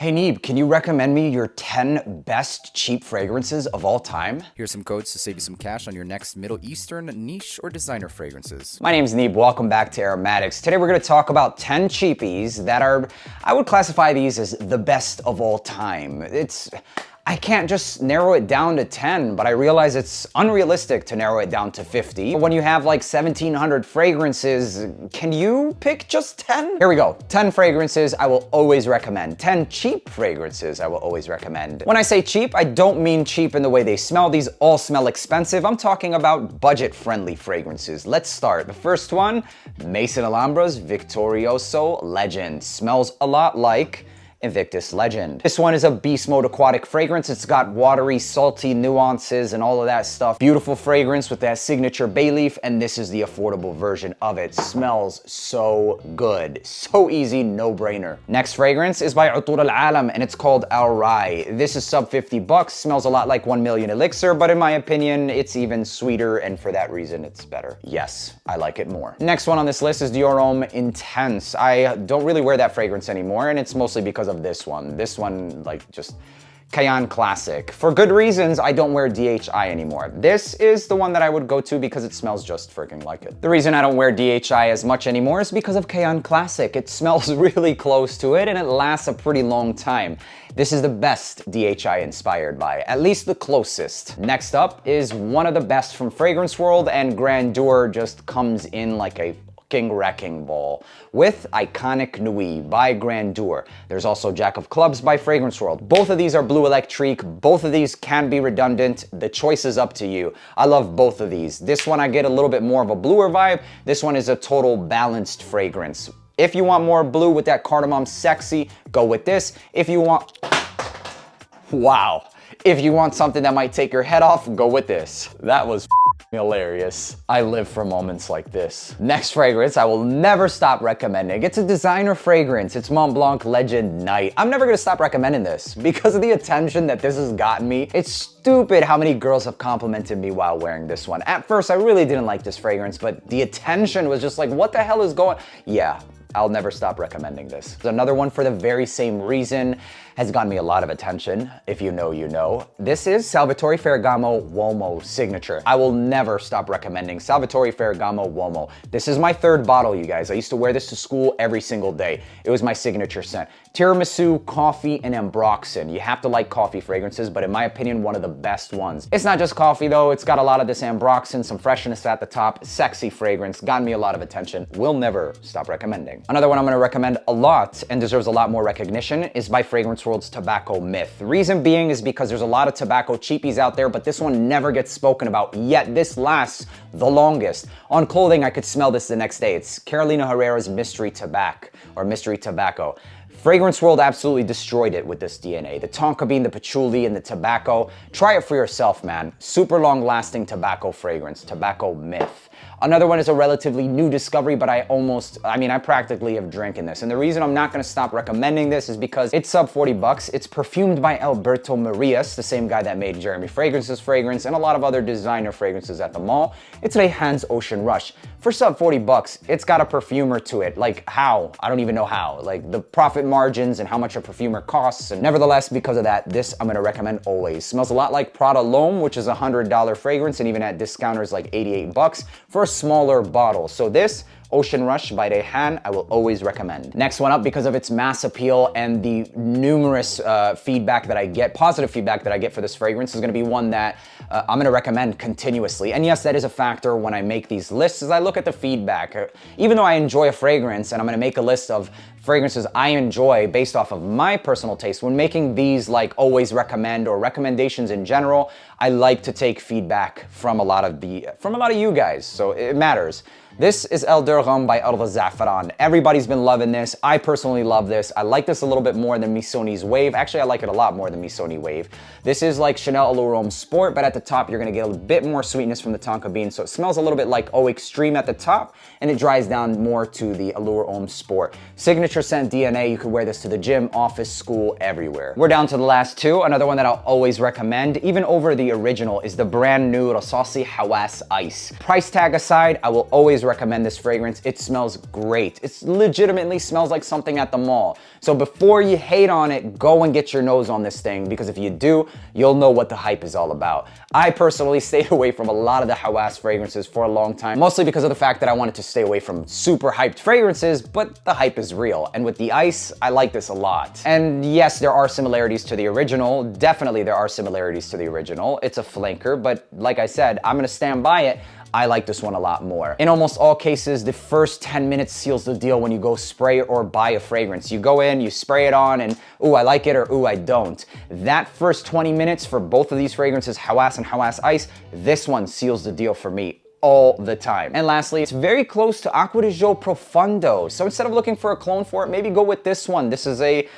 Hey Neeb, can you recommend me your 10 best cheap fragrances of all time? Here's some codes to save you some cash on your next Middle Eastern, niche, or designer fragrances. My name's Neeb, welcome back to AROMATIX. Today we're gonna talk about 10 cheapies that are, I would classify these as the best of all time. I can't just narrow it down to 10, but I realize it's unrealistic to narrow it down to 50. When you have like 1,700 fragrances, can you pick just 10? Here we go, 10 fragrances I will always recommend. 10 cheap fragrances I will always recommend. When I say cheap, I don't mean cheap in the way they smell. These all smell expensive. I'm talking about budget-friendly fragrances. Let's start. The first one, Maison Alhambra's Victorioso Legend. Smells a lot like Invictus Legend. This one is a beast mode aquatic fragrance. It's got watery, salty nuances and all of that stuff. Beautiful fragrance with that signature bay leaf, and this is the affordable version of it. Smells so good. So easy, no brainer. Next fragrance is by Utur Al Alam, and it's called Raiee. This is sub 50 bucks. Smells a lot like 1 million Elixir, but in my opinion, it's even sweeter, and for that reason, it's better. Yes, I like it more. Next one on this list is the Uomo Intense. I don't really wear that fragrance anymore, and it's mostly because of this one. This one, like, just Kayaan classic. For good reasons, I don't wear DHI anymore. This is the one that I would go to because it smells just freaking like it. The reason I don't wear DHI as much anymore is because of Kayaan classic. It smells really close to it and it lasts a pretty long time. This is the best DHI inspired by, at least the closest. Next up is one of the best from Fragrance World, and Grandeur just comes in like a wrecking ball with Iconic Nuit by Grandeur. There's also Jack of Clubs by Fragrance World. Both of these are blue electrique. Both of these can be redundant. The choice is up to you. I love both of these. This one I get a little bit more of a bluer vibe. This one is a total balanced fragrance. If you want more blue with that cardamom sexy, go with this. If you want, wow. If you want something that might take your head off, go with this. That was hilarious. I live for moments like this. Next fragrance I will never stop recommending. It's a designer fragrance. It's Mont Blanc Legend Night. I'm never gonna stop recommending this because of the attention that this has gotten me. It's stupid how many girls have complimented me while wearing this one. At first, I really didn't like this fragrance, but the attention was just like, what the hell is going? Yeah. I'll never stop recommending this. Another one for the very same reason has gotten me a lot of attention. If you know, you know. This is Salvatore Ferragamo Uomo Signature. I will never stop recommending Salvatore Ferragamo Uomo. This is my third bottle, you guys. I used to wear this to school every single day. It was my signature scent. Tiramisu, coffee, and ambroxan. You have to like coffee fragrances, but in my opinion, one of the best ones. It's not just coffee though. It's got a lot of this ambroxan, some freshness at the top, sexy fragrance, gotten me a lot of attention. Will never stop recommending. Another one I'm gonna recommend a lot and deserves a lot more recognition is by Fragrance World's Tobacco Myth. The reason being is because there's a lot of tobacco cheapies out there, but this one never gets spoken about, yet this lasts the longest. On clothing, I could smell this the next day. It's Carolina Herrera's Mystery Tobacco, or Mystery Tobacco. Fragrance World absolutely destroyed it with this DNA. The tonka bean, the patchouli, and the tobacco. Try it for yourself, man. Super long-lasting tobacco fragrance, Tobacco Myth. Another one is a relatively new discovery, but I practically have drinking this. And the reason I'm not gonna stop recommending this is because it's sub 40 bucks. It's perfumed by Alberto Marias, the same guy that made Jeremy Fragrance's fragrance and a lot of other designer fragrances at the mall. It's Raihan's Ocean Rush. For sub 40 bucks, it's got a perfumer to it. Like how? I don't even know how. Like the profit margins and how much a perfumer costs. And nevertheless, because of that, this I'm gonna recommend always. Smells a lot like Prada L'Homme, which is a $100 fragrance, and even at discounters like 88 bucks for a smaller bottle. So this Ocean Rush by Raihan, I will always recommend. Next one up, because of its mass appeal and the numerous feedback that I get, positive feedback that I get for this fragrance, is gonna be one that I'm gonna recommend continuously. And yes, that is a factor when I make these lists, is I look at the feedback. Even though I enjoy a fragrance and I'm gonna make a list of fragrances I enjoy based off of my personal taste, when making these like always recommend or recommendations in general, I like to take feedback from a lot of you guys, so it matters. This is El Dirgham by Arda Za'faran. Everybody's been loving this. I personally love this. I like this a little bit more than Missoni's Wave. Actually, I like it a lot more than Missoni Wave. This is like Chanel Allure Homme Sport, but at the top, you're gonna get a bit more sweetness from the tonka bean. So it smells a little bit like Eau Extreme at the top, and it dries down more to the Allure Homme Sport. Signature scent DNA, you could wear this to the gym, office, school, everywhere. We're down to the last two. Another one that I'll always recommend, even over the original, is the brand new Rosasi Hawas Ice. Price tag aside, I will always recommend this fragrance. It smells great. It legitimately smells like something at the mall. So before you hate on it, go and get your nose on this thing, because if you do, you'll know what the hype is all about. I personally stayed away from a lot of the Hawas fragrances for a long time, mostly because of the fact that I wanted to stay away from super hyped fragrances, but the hype is real. And with the ice, I like this a lot. And yes, there are similarities to the original. Definitely there are similarities to the original. It's a flanker, but like I said, I'm gonna stand by it. I like this one a lot more. In almost all cases, the first 10 minutes seals the deal when you go spray or buy a fragrance. You go in, you spray it on, and ooh, I like it, or ooh, I don't. That first 20 minutes for both of these fragrances, Hawas and Hawas Ice, this one seals the deal for me all the time. And lastly, it's very close to Acqua di Gio Profondo. So instead of looking for a clone for it, maybe go with this one. This is a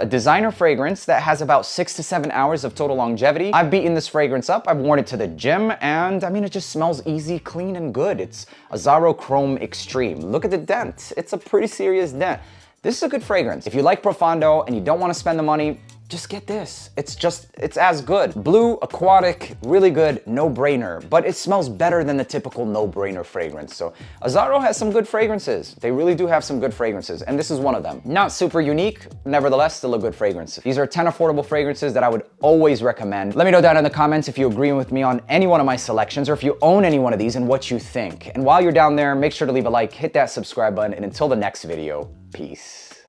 designer fragrance that has about 6 to 7 hours of total longevity. I've beaten this fragrance up. I've worn it to the gym, and I mean, it just smells easy, clean, and good. It's Azzaro Chrome Extreme. Look at the dent. It's a pretty serious dent. This is a good fragrance. If you like Profondo and you don't want to spend the money, just get this. It's as good. Blue, aquatic, really good, no-brainer, but it smells better than the typical no-brainer fragrance. So Azzaro has some good fragrances. They really do have some good fragrances, and this is one of them. Not super unique, nevertheless, still a good fragrance. These are 10 affordable fragrances that I would always recommend. Let me know down in the comments if you agree with me on any one of my selections, or if you own any one of these and what you think. And while you're down there, make sure to leave a like, hit that subscribe button, and until the next video, peace.